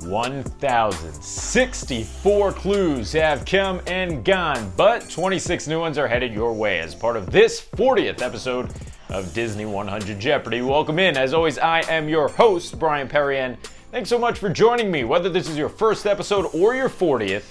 1,064 clues have come and gone, but 26 new ones are headed your way as part of this 40th episode of Disney 100 Jeopardy. Welcome in. As always, I am your host, Bryan Perri, and thanks so much for joining me. Whether this is your first episode or your 40th,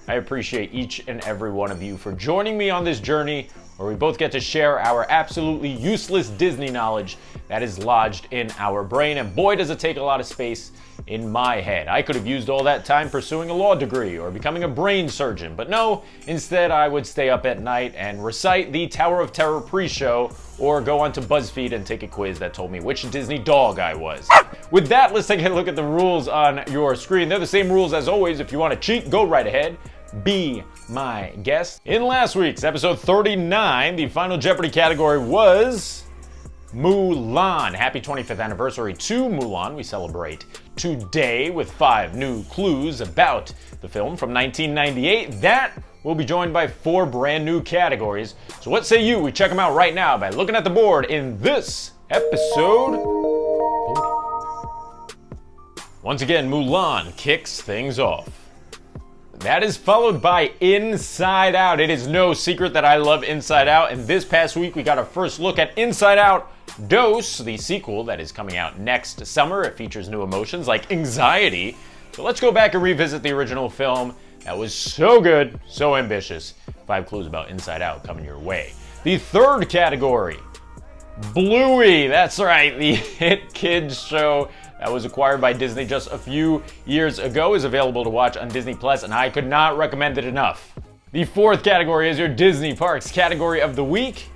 I appreciate each and every one of you for joining me on this journey where we both get to share our absolutely useless Disney knowledge that is lodged in our brain. And boy, does it take a lot of space in my head. I could have used all that time pursuing a law degree or becoming a brain surgeon, but no, instead I would stay up at night and recite the Tower of Terror pre-show or go onto BuzzFeed and take a quiz that told me which Disney dog I was. With that, let's take a look at the rules on your screen. They're the same rules as always. If you want to cheat, go right ahead. Be my guest. In last week's episode 39, the Final Jeopardy category was Mulan. Happy 25th anniversary to Mulan. We celebrate today with 5 new clues about the film from 1998. That will be joined by 4 brand new categories. So what say you? We check them out right now by looking at the board in this episode 40. Once again, Mulan kicks things off. That is followed by Inside Out. It is no secret that I love Inside Out, and this past week we got our first look at Inside Out Dos, the sequel that is coming out next summer. It features new emotions like anxiety. So let's go back and revisit the original film. That was so good, so ambitious. 5 clues about Inside Out coming your way. The third category, Bluey. That's right, the hit kids show that was acquired by Disney just a few years ago, is available to watch on Disney Plus, and I could not recommend it enough. The fourth category is your Disney Parks category of the week,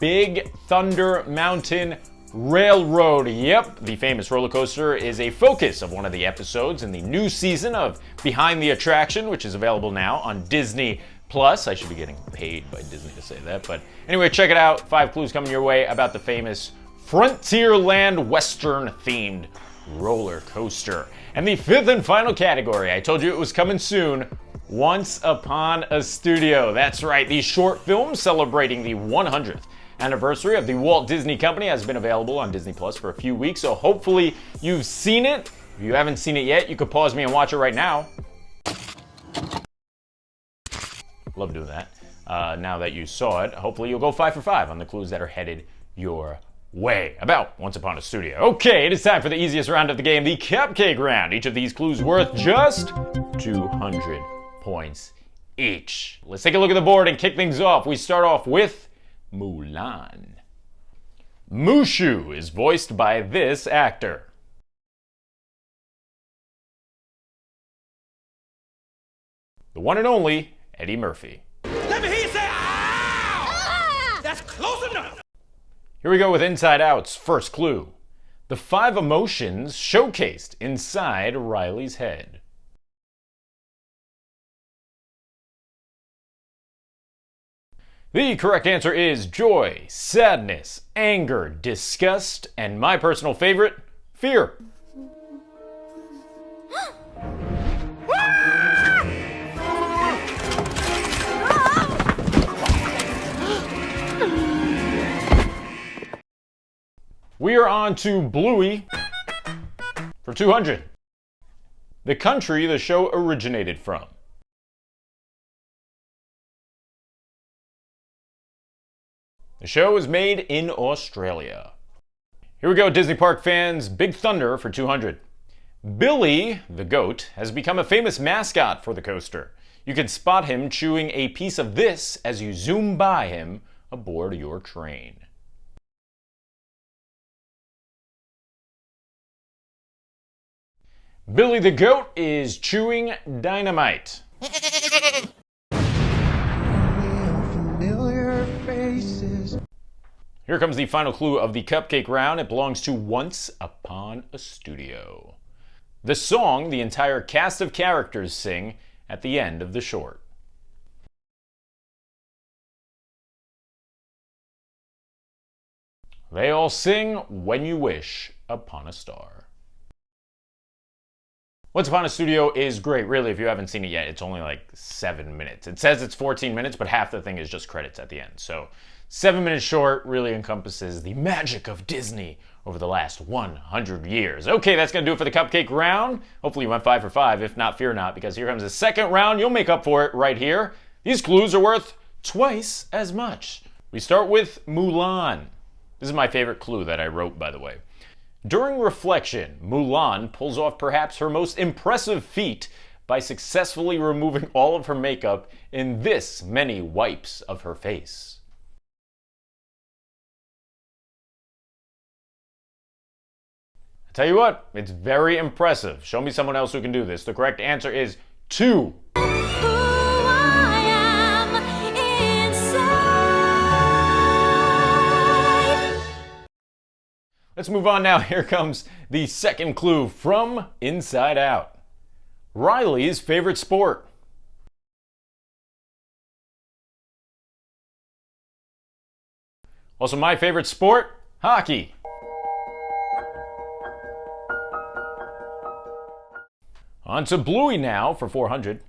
Big Thunder Mountain Railroad. Yep, the famous roller coaster is a focus of one of the episodes in the new season of Behind the Attraction, which is available now on Disney Plus. I should be getting paid by Disney to say that, but anyway, check it out. 5 clues coming your way about the famous Frontierland Western themed roller coaster. And the 5th and final category, I told you it was coming soon, Once Upon a Studio. That's right, the short film celebrating the 100th anniversary of the Walt Disney Company has been available on Disney Plus for a few weeks, so hopefully you've seen it. If you haven't seen it yet, you could pause me and watch it right now. Love doing that. Now that you saw it, hopefully you'll go 5 for 5 on the clues that are headed your way about Once Upon a Studio. Okay, it is time for the easiest round of the game, the Cupcake Round. Each of these clues worth just 200 points each. Let's take a look at the board and kick things off. We start off with Mulan. Mushu is voiced by this actor. The one and only Eddie Murphy. Let me hear you say, "Ow!" Ah! That's close enough. Here we go with Inside Out's first clue. The 5 emotions showcased inside Riley's head. The correct answer is joy, sadness, anger, disgust, and my personal favorite, fear. We are on to Bluey for 200. The country the show originated from. The show was made in Australia. Here we go, Disney Park fans. Big Thunder for 200. Billy, the goat, has become a famous mascot for the coaster. You can spot him chewing a piece of this as you zoom by him aboard your train. Billy the goat is chewing dynamite. Here comes the final clue of the Cupcake Round. It belongs to Once Upon a Studio. The song the entire cast of characters sing at the end of the short. They all sing When You Wish Upon a Star. Once Upon a Studio is great, really. If you haven't seen it yet, it's only like 7 minutes. It says it's 14 minutes, but half the thing is just credits at the end. So 7 minutes short, really encompasses the magic of Disney over the last 100 years. Okay, that's going to do it for the cupcake round. Hopefully you went 5 for 5. If not, fear not, because here comes the second round. You'll make up for it right here. These clues are worth twice as much. We start with Mulan. This is my favorite clue that I wrote, by the way. During reflection, Mulan pulls off perhaps her most impressive feat by successfully removing all of her makeup in this many wipes of her face. I tell you what, it's very impressive. Show me someone else who can do this. The correct answer is 2. Let's move on now. Here comes the second clue from Inside Out. Riley's favorite sport. Also my favorite sport, hockey. On to Bluey now for 400.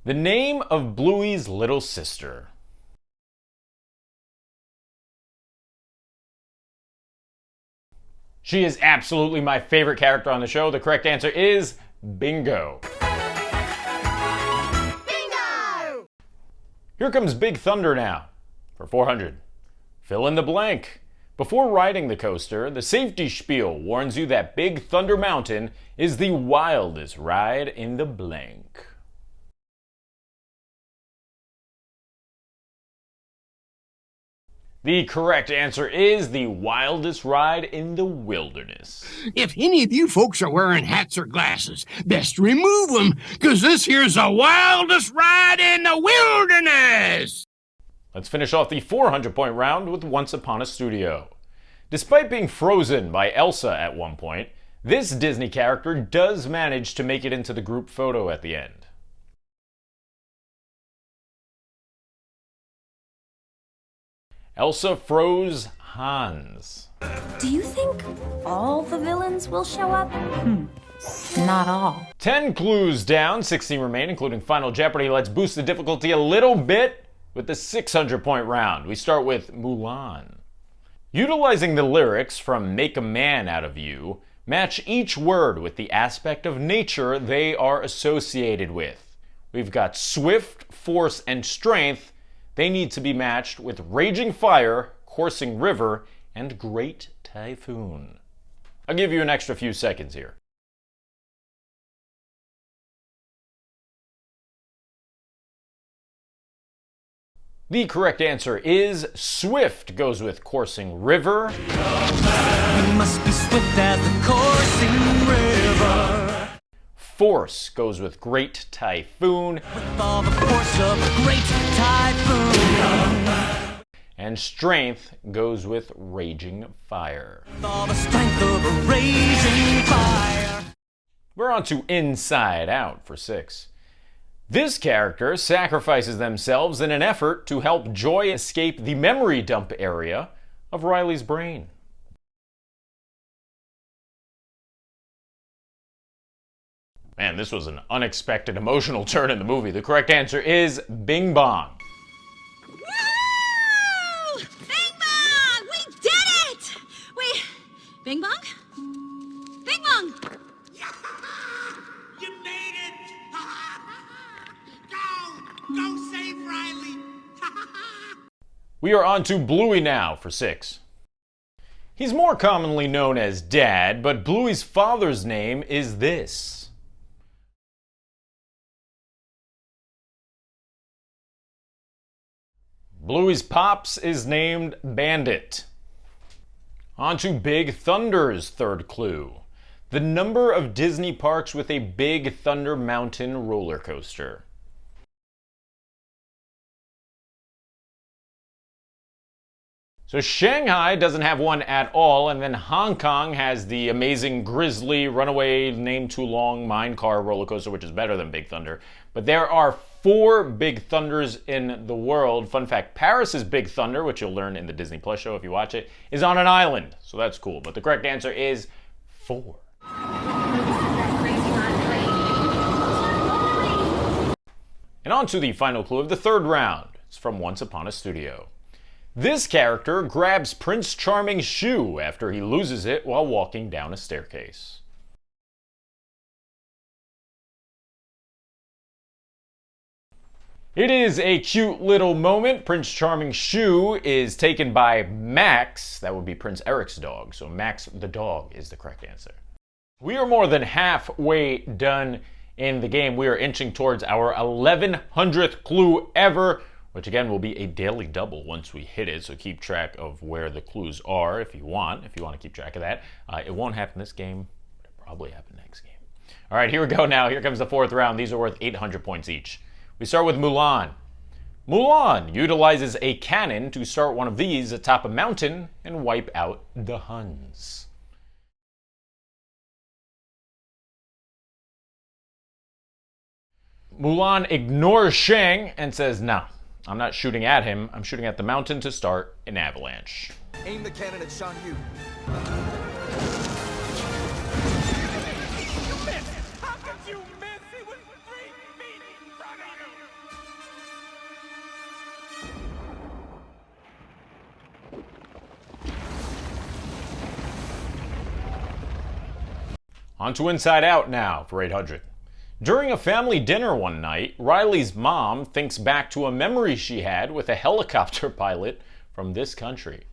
The name of Bluey's little sister. She is absolutely my favorite character on the show. The correct answer is Bingo. Bingo! Here comes Big Thunder now for 400. Fill in the blank. Before riding the coaster, the safety spiel warns you that Big Thunder Mountain is the wildest ride in the blank. The correct answer is the wildest ride in the wilderness. If any of you folks are wearing hats or glasses, best remove them, because this here's the wildest ride in the wilderness! Let's finish off the 400-point round with Once Upon a Studio. Despite being frozen by Elsa at one point, this Disney character does manage to make it into the group photo at the end. Elsa froze Hans. Do you think all the villains will show up? Not all. 10 clues down, 16 remain, including Final Jeopardy. Let's boost the difficulty a little bit with the 600-point round. We start with Mulan. Utilizing the lyrics from Make a Man Out of You, match each word with the aspect of nature they are associated with. We've got swift, force, and strength. They need to be matched with raging fire, coursing river, and great typhoon. I'll give you an extra few seconds here. The correct answer is swift goes with coursing river. You must be swift as the coursing river. Force goes with great typhoon. With all the force of a great typhoon. And strength goes with raging fire. With all the strength of a raging fire. We're on to Inside Out for 6. This character sacrifices themselves in an effort to help Joy escape the memory dump area of Riley's brain. Man, this was an unexpected emotional turn in the movie. The correct answer is Bing Bong. Woo! Bing Bong! We did it! Bing Bong? Bing Bong! You made it! Go save Riley! We are on to Bluey now for 6. He's more commonly known as Dad, but Bluey's father's name is this. Bluey's pops is named Bandit. On to Big Thunder's third clue. The number of Disney parks with a Big Thunder Mountain roller coaster. So Shanghai doesn't have one at all, and then Hong Kong has the amazing Grizzly Runaway Name Too Long Mine Car roller coaster, which is better than Big Thunder. But there are 4 Big Thunders in the world. Fun fact, Paris's Big Thunder, which you'll learn in the Disney Plus show if you watch it, is on an island. So that's cool. But the correct answer is 4. And on to the final clue of the third round. It's from Once Upon a Studio. This character grabs Prince Charming's shoe after he loses it while walking down a staircase. It is a cute little moment. Prince Charming's shoe is taken by Max. That would be Prince Eric's dog. So Max the dog is the correct answer. We are more than halfway done in the game. We are inching towards our 1100th clue ever, which again will be a daily double once we hit it. So keep track of where the clues are if you want to keep track of that. It won't happen this game, but it'll probably happen next game. All right, here we go now. Here comes the fourth round. These are worth 800 points each. We start with Mulan. Mulan utilizes a cannon to start one of these atop a mountain and wipe out the Huns. Mulan ignores Shang and says, "No, I'm not shooting at him. I'm shooting at the mountain to start an avalanche." Aim the cannon at Shan Yu. How could you miss? He was 3 feet in front of you. On to Inside Out now for 800. During a family dinner one night, Riley's mom thinks back to a memory she had with a helicopter pilot from this country.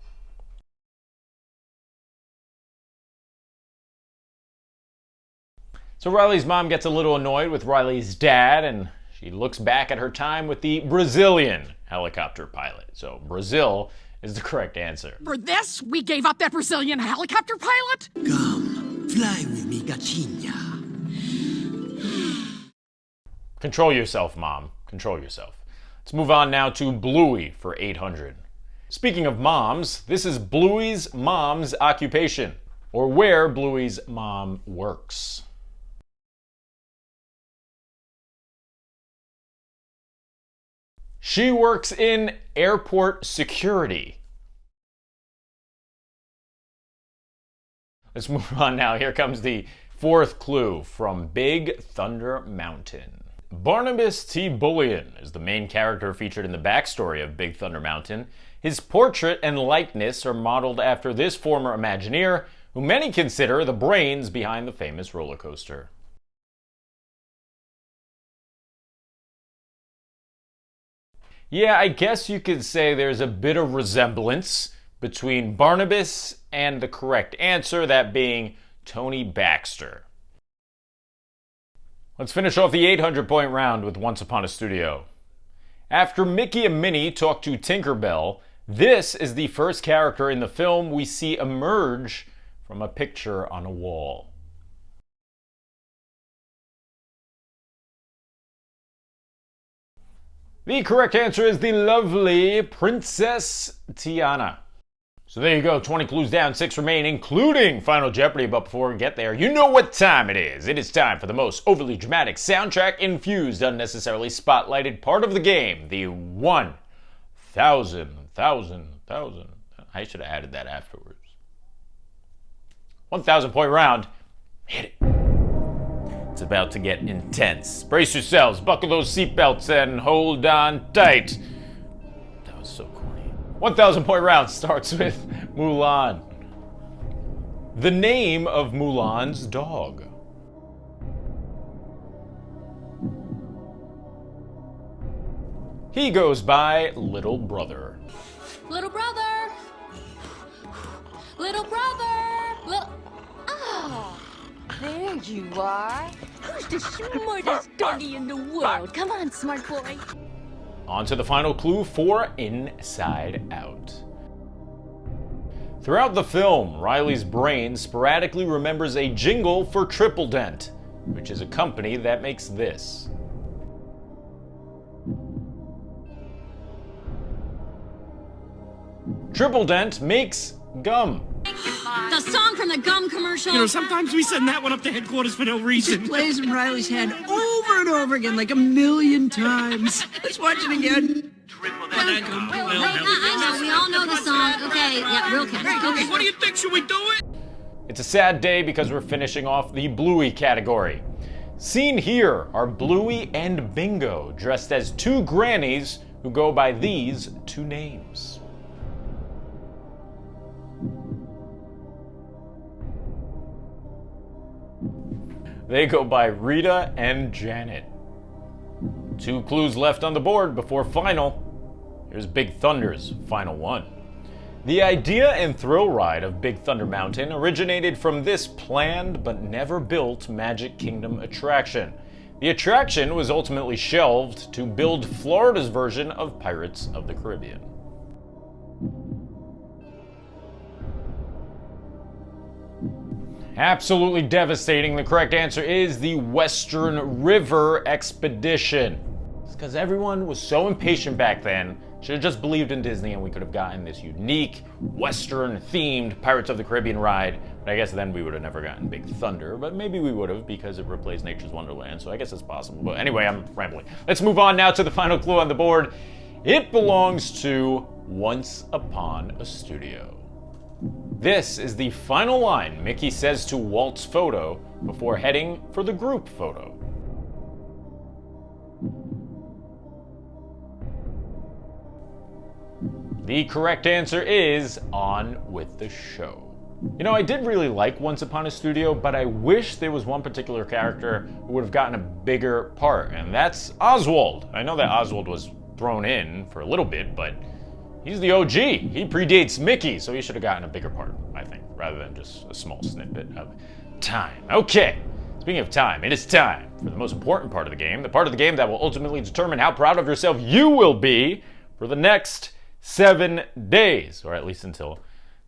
So Riley's mom gets a little annoyed with Riley's dad, and she looks back at her time with the Brazilian helicopter pilot. So Brazil is the correct answer. For this, we gave up that Brazilian helicopter pilot? Come, fly with me, Gatinha. Control yourself, Mom. Control yourself. Let's move on now to Bluey for 800. Speaking of moms, this is Bluey's mom's occupation, or where Bluey's mom works. She works in airport security. Let's move on now. Here comes the fourth clue from Big Thunder Mountain. Barnabas T. Bullion is the main character featured in the backstory of Big Thunder Mountain. His portrait and likeness are modeled after this former Imagineer, who many consider the brains behind the famous roller coaster. Yeah, I guess you could say there's a bit of resemblance between Barnabas and the correct answer, that being Tony Baxter. Let's finish off the 800-point round with Once Upon a Studio. After Mickey and Minnie talk to Tinkerbell, this is the first character in the film we see emerge from a picture on a wall. The correct answer is the lovely Princess Tiana. So there you go, 20 clues down, 6 remain, including Final Jeopardy. But before we get there, you know what time it is. It is time for the most overly dramatic, soundtrack-infused, unnecessarily spotlighted part of the game, the 1,000. I should have added that afterwards. 1,000-point round. Hit it. It's about to get intense. Brace yourselves, buckle those seatbelts, and hold on tight. That was so corny. 1,000-point round starts with Mulan. The name of Mulan's dog. He goes by Little Brother. Little brother! Little brother! Oh, there you are. Who's the smartest doggy in the world? Come on, smart boy. On to the final clue for Inside Out. Throughout the film, Riley's brain sporadically remembers a jingle for Triple Dent, which is a company that makes this. Triple Dent makes gum. The song from the gum commercial. You know, sometimes we send that one up to headquarters for no reason. It plays in Riley's head over and over again, like 1,000,000 times. Let's watch it again. I know, we all know the song. Okay, yeah, real quick. Okay, what do you think? Should we do it? It's a sad day because we're finishing off the Bluey category. Seen here are Bluey and Bingo dressed as two grannies who go by these two names. They go by Rita and Janet. 2 clues left on the board before final. Here's Big Thunder's final one. The idea and thrill ride of Big Thunder Mountain originated from this planned but never built Magic Kingdom attraction. The attraction was ultimately shelved to build Florida's version of Pirates of the Caribbean. Absolutely devastating. The correct answer is the Western River Expedition. It's because everyone was so impatient back then. Should have just believed in Disney and we could have gotten this unique, Western-themed Pirates of the Caribbean ride. But I guess then we would have never gotten Big Thunder, but maybe we would have because it replaced Nature's Wonderland, so I guess it's possible. But anyway, I'm rambling. Let's move on now to the final clue on the board. It belongs to Once Upon a Studio. This is the final line Mickey says to Walt's photo before heading for the group photo. The correct answer is on with the show. You know, I did really like Once Upon a Studio, but I wish there was one particular character who would have gotten a bigger part, and that's Oswald. I know that Oswald was thrown in for a little bit, but he's the OG. He predates Mickey, so he should have gotten a bigger part, I think, rather than just a small snippet of time. Okay, speaking of time, it is time for the most important part of the game, the part of the game that will ultimately determine how proud of yourself you will be for the next 7 days, or at least until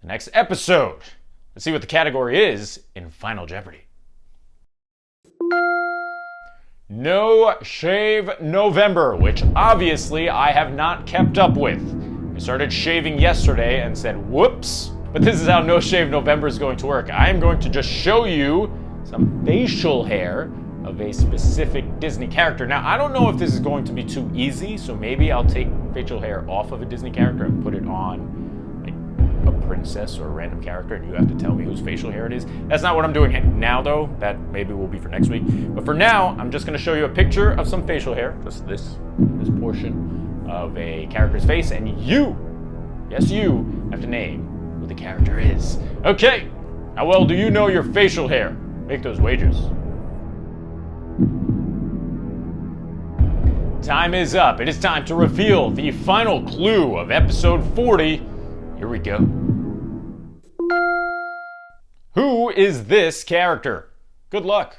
the next episode. Let's see what the category is in Final Jeopardy. No Shave November, which obviously I have not kept up with. I started shaving yesterday and said, whoops. But this is how No Shave November is going to work. I am going to just show you some facial hair of a specific Disney character. Now, I don't know if this is going to be too easy, so maybe I'll take facial hair off of a Disney character and put it on like a princess or a random character, and you have to tell me whose facial hair it is. That's not what I'm doing now, though. That maybe will be for next week. But for now, I'm just going to show you a picture of some facial hair, just this portion of a character's face, and you, yes you, have to name who the character is. Okay, how well do you know your facial hair? Make those wagers. Time is up. It is time to reveal the final clue of episode 40. Here we go. Who is this character? Good luck.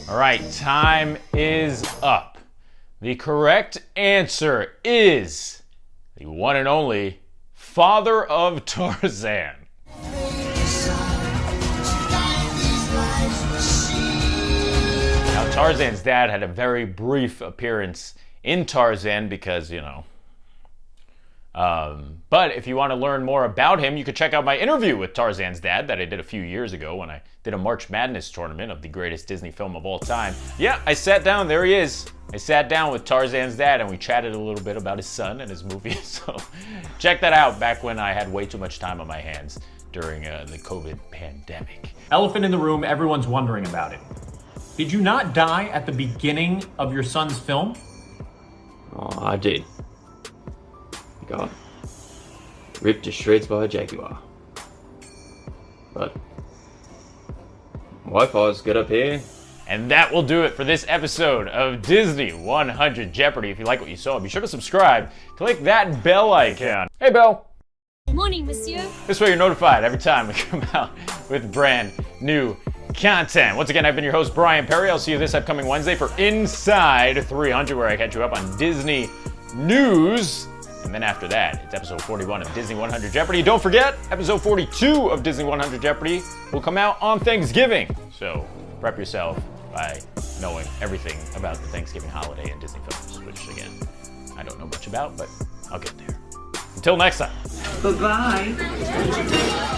All right, time is up. The correct answer is the one and only father of Tarzan. Now, Tarzan's dad had a very brief appearance in Tarzan because, you know. But if you want to learn more about him, you could check out my interview with Tarzan's dad that I did a few years ago when I did a March Madness tournament of the greatest Disney film of all time. Yeah, I sat down, there he is. I sat down with Tarzan's dad and we chatted a little bit about his son and his movie. So check that out back when I had way too much time on my hands during the COVID pandemic. Elephant in the room, everyone's wondering about it. Did you not die at the beginning of your son's film? Oh, I did. Got ripped to shreds by a jaguar. But Wi-Fi's good up here. And that will do it for this episode of Disney 100 Jeopardy. If you like what you saw, be sure to subscribe. Click that bell icon. Hey, Belle. Morning, monsieur. This way you're notified every time we come out with brand new content. Once again, I've been your host, Bryan Perri. I'll see you this upcoming Wednesday for Inside 300, where I catch you up on Disney news. And then after that, it's episode 41 of Disney 100 Jeopardy. Don't forget, episode 42 of Disney 100 Jeopardy will come out on Thanksgiving. So prep yourself by knowing everything about the Thanksgiving holiday and Disney films, which again, I don't know much about, but I'll get there. Until next time. Bye-bye.